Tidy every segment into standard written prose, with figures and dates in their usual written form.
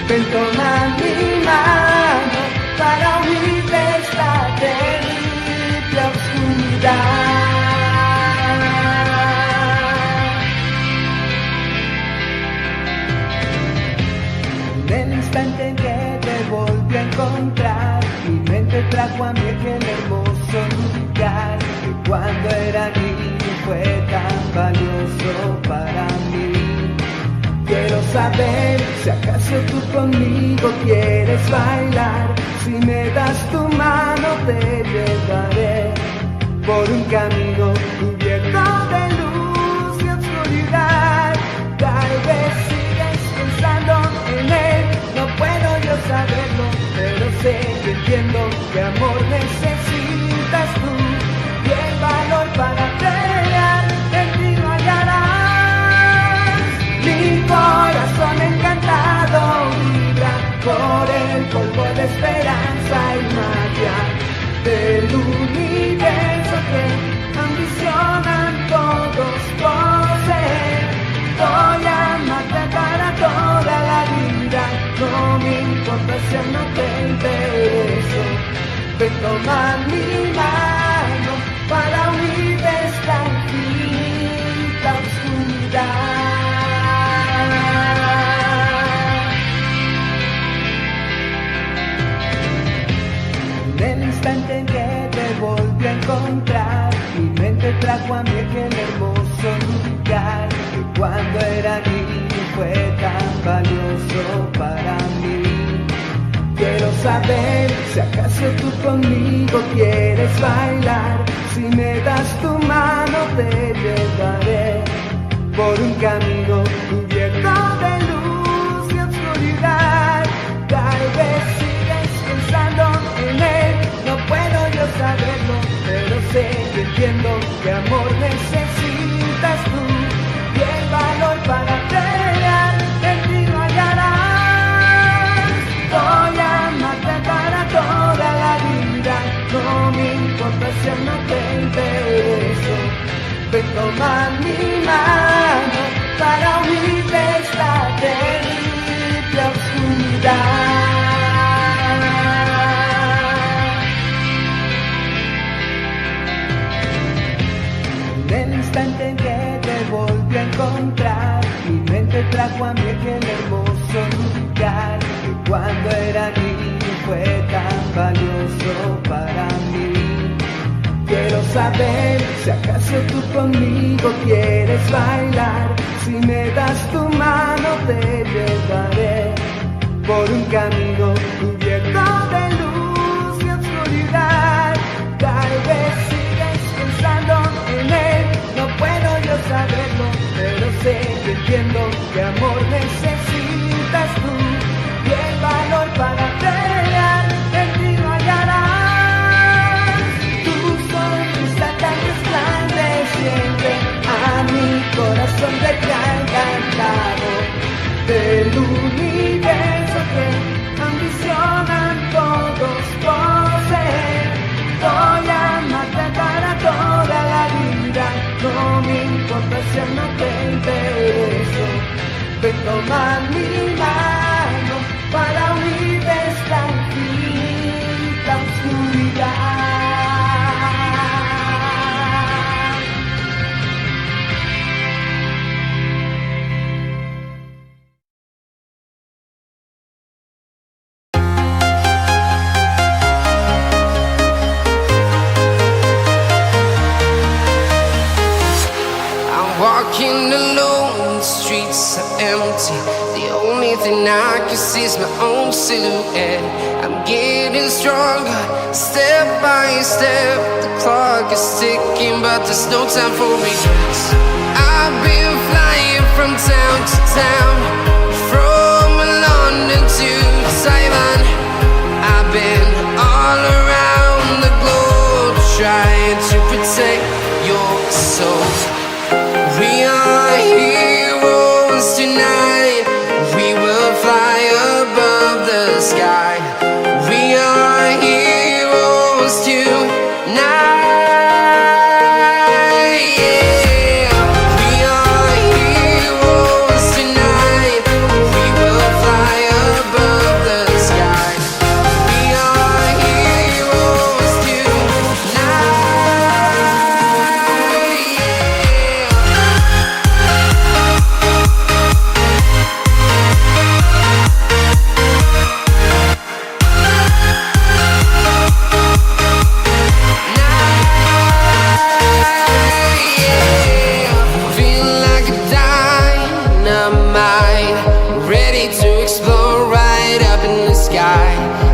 Ven, toma mi mano para huir de esta terrible oscuridad. En el instante en que te volví a encontrar, mi mente trajo a mí aquel hermoso lugar que cuando era niño fue tan valioso para mí. Quiero saber si acaso tú conmigo quieres bailar. Si me das tu mano te llevaré por un camino cubierto de luz y oscuridad. Tal vez sigues pensando en él, no puedo yo saberlo, pero sé que entiendo que amor necesitas tú y el valor para pelear en ti no hallarás. Mi corazón encantado vibra por el polvo de esperanza y magia del universo que ambicionan todos poseer. Voy a amarte para toda la vida, no me importa si no te intereso. Ven, toma mi mano para huir de esta infinita oscuridad. En el instante en que te volví a encontrar, mi mente trajo a mí aquel hermoso lugar que cuando era niño fue tan valioso para mí. Quiero saber si acaso tú conmigo quieres bailar. Si me das tu mano te llevaré por un camino cubierto de luz y oscuridad. Tal vez sigues pensando en él, no puedo yo saberlo, pero sé que entiendo que amor necesitas tú y el valor para pelear en ti no hallarás. Voy a amarte para toda la vida, no me importa si no te intereso. Ven, toma mi mano para huir de esta terrible oscuridad. En el instante en que te volví a encontrar, mi mente trajo a mí aquel hermoso lugar que cuando era niño fue tan valioso para mí. Quiero saber si acaso tú conmigo quieres bailar. Si me das tu mano te llevaré por un camino cubierto de luz y oscuridad. Tal vez sigues pensando en él, no puedo yo saberlo, pero sé que entiendo que amor necesitas tú y el valor para pelear en ti no hallarás. Tu sonrisa tan resplandeciente a mi corazón te ha encantado del universo que ambicionan todos poseer. Voy a amarte para toda la vida, no me importa si no te intereso. Ven, toma mi mano para huir de esta infinita oscuridad. Walking alone, the streets are empty. The only thing I can see is my own silhouette. I'm getting stronger, step by step. The clock is ticking, but there's no time for regrets. I've been flying from town to town, from London to Taiwan. I've been all around the globe, trying to protect your soul. We are heroes tonight. We will fly above the sky. We are heroes tonight. Yeah. We are heroes tonight. explore right up in the sky.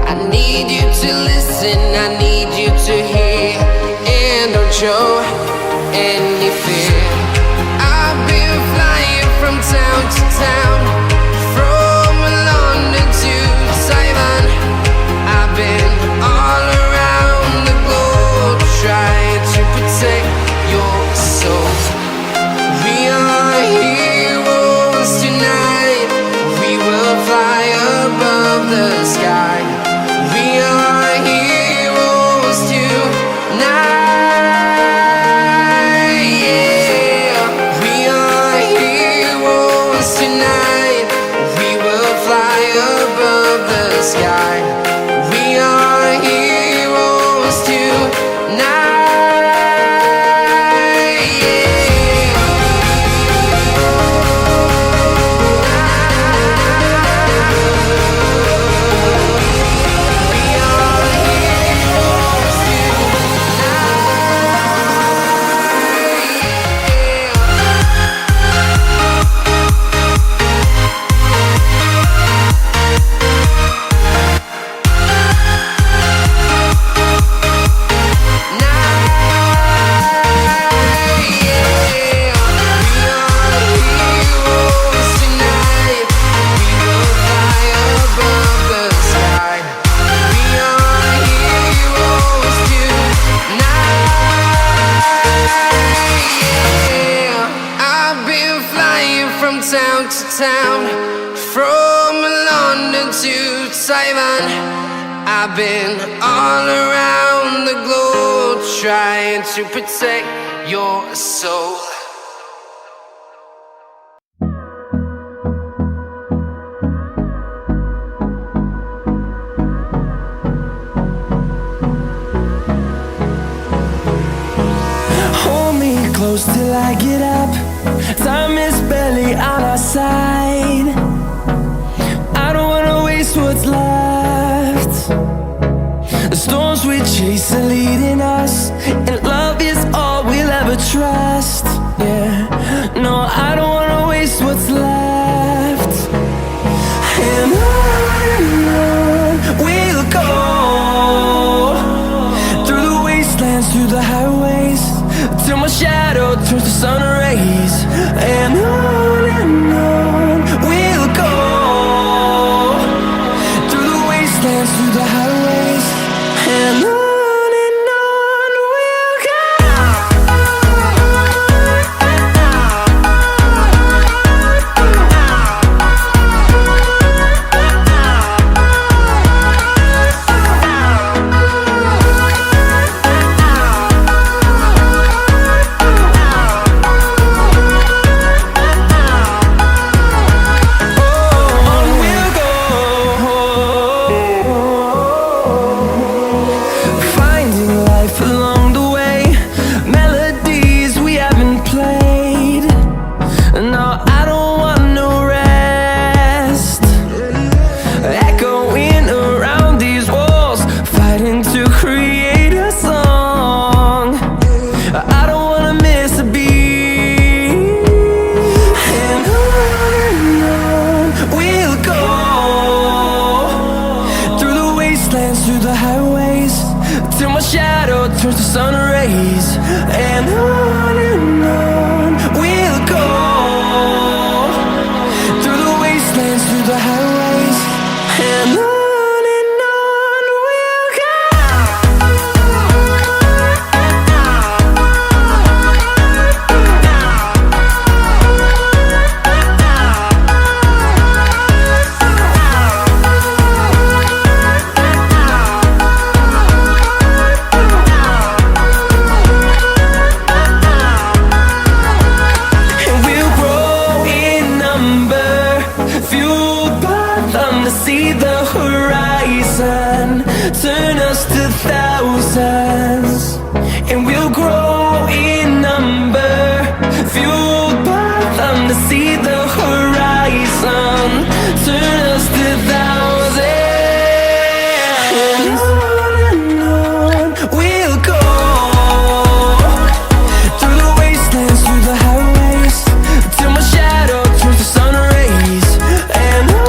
I need you to listen, I need you to hear, and don't show any fear. I've been flying from town to town, from London to Taiwan. I've been all around the globe trying to protect your soul. We are heroes tonight, we will fly above the sky. We are heroes tonight, yeah. We are heroes tonight, we will fly above the sky. We are heroes tonight, yeah. We are heroes town to town, from London to Taiwan. I've been all around the globe trying to protect your soul. Hold me close till I get up. Time is barely on our side. I don't wanna waste what's left. The storms we chase are leading us, and love is all we'll ever trust. Yeah, no, I don't wanna waste what's left. And on we'll go, through the wastelands, through the highways, till my shadow turns to sun rays. And on we'll go, through the wastelands, through the highways, and on we'll go. Turns to sun rays, and on we'll go, through the wastelands, through the highways, and on we'll go. See the horizon turn us to thousands, and we'll grow in number, fueled by them to see the horizon turn us to thousands. And on we'll go, through the wastelands, through the highways, till my shadow turns to sun rays, and on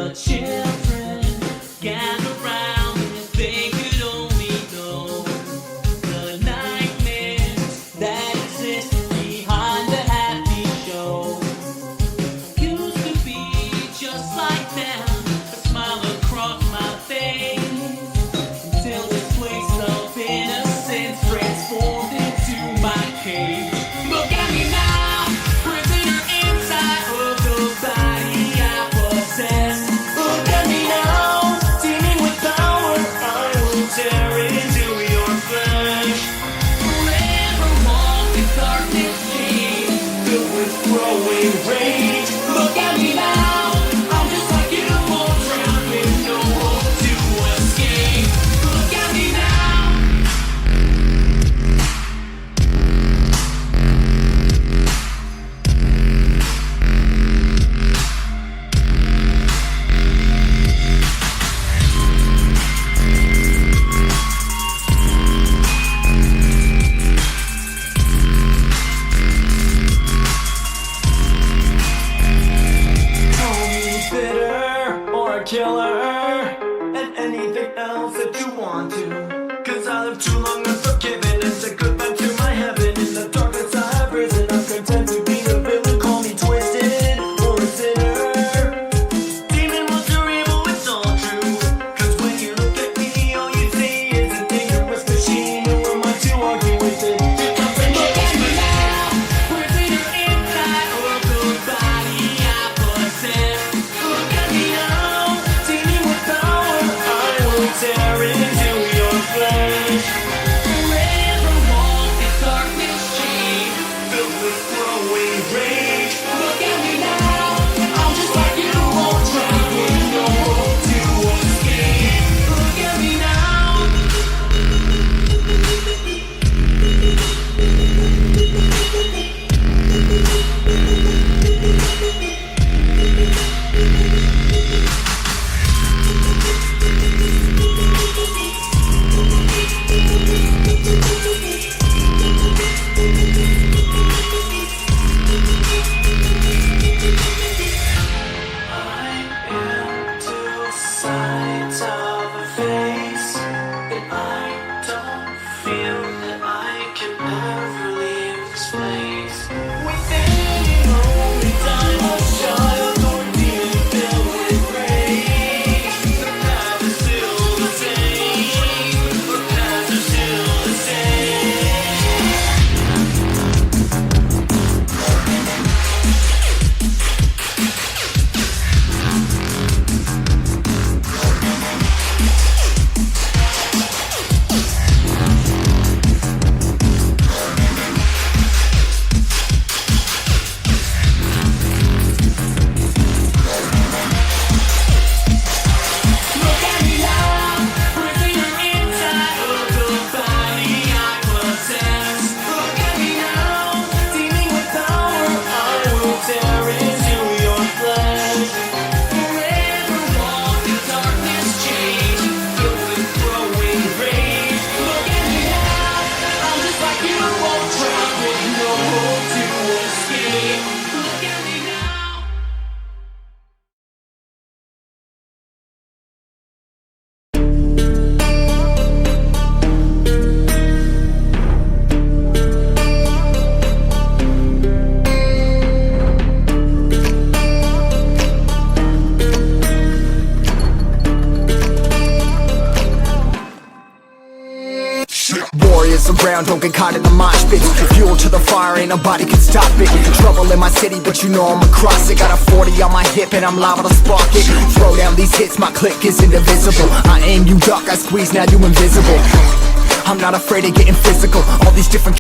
the children gather round if they could only know the nightmares that exist behind the happy show. Used to be just like them, a smile across my face, until this place of innocence transformed into my cage. Look at me now, prisoner inside of the body I possess. Look at me now, teeming with power, I will tear into your flesh. Forever walk in darkness chains, filled with growing rage. Look at me now, I'm just like you, all trapped with no hope to escape. Look at me now. Call me bitter or a killer, and anything else that you want to. 'Cause I live too long unforgiven and said goodbye to my heaven. In the darkness I have risen, I'm content to be the villain. Call me twisted or a sinner. Demon, monster, evil, it's all true. 'Cause when you look at me, all you see is a dangerous machine. Who am I to argue with it? Look at me now, prisoner inside of the body I possess. Look at me now, teeming with power, I will tear into your flesh. Forever walk in darkness chains, filled with growing rage. Look at me now, I'm just like you, all trapped with no hope to escape. Look at me now. I am two sides of a face, and I don't feel that I can ever leave this place. Within only time a child or demon filled with rage. The path is still the same. The path is still the same. Look at me now, prisoner inside of the body I possess. Look at me now, teeming with power, I will tear into your flesh. Forever walk in darkness chains, filled with growing rage. Look at me now, I'm just like you, all trapped with no hope to escape. Look at me now. Warriors around, don't get caught in the mosh pit. Fuel to the fire, ain't nobody can stop it. Trouble in my city, but you know I'm across it. Got a 40 on my hip and I'm liable to spark it. Throw down these hits, my click is indivisible. I aim, you duck, I squeeze, now you invisible. I'm not afraid of getting physical. All these different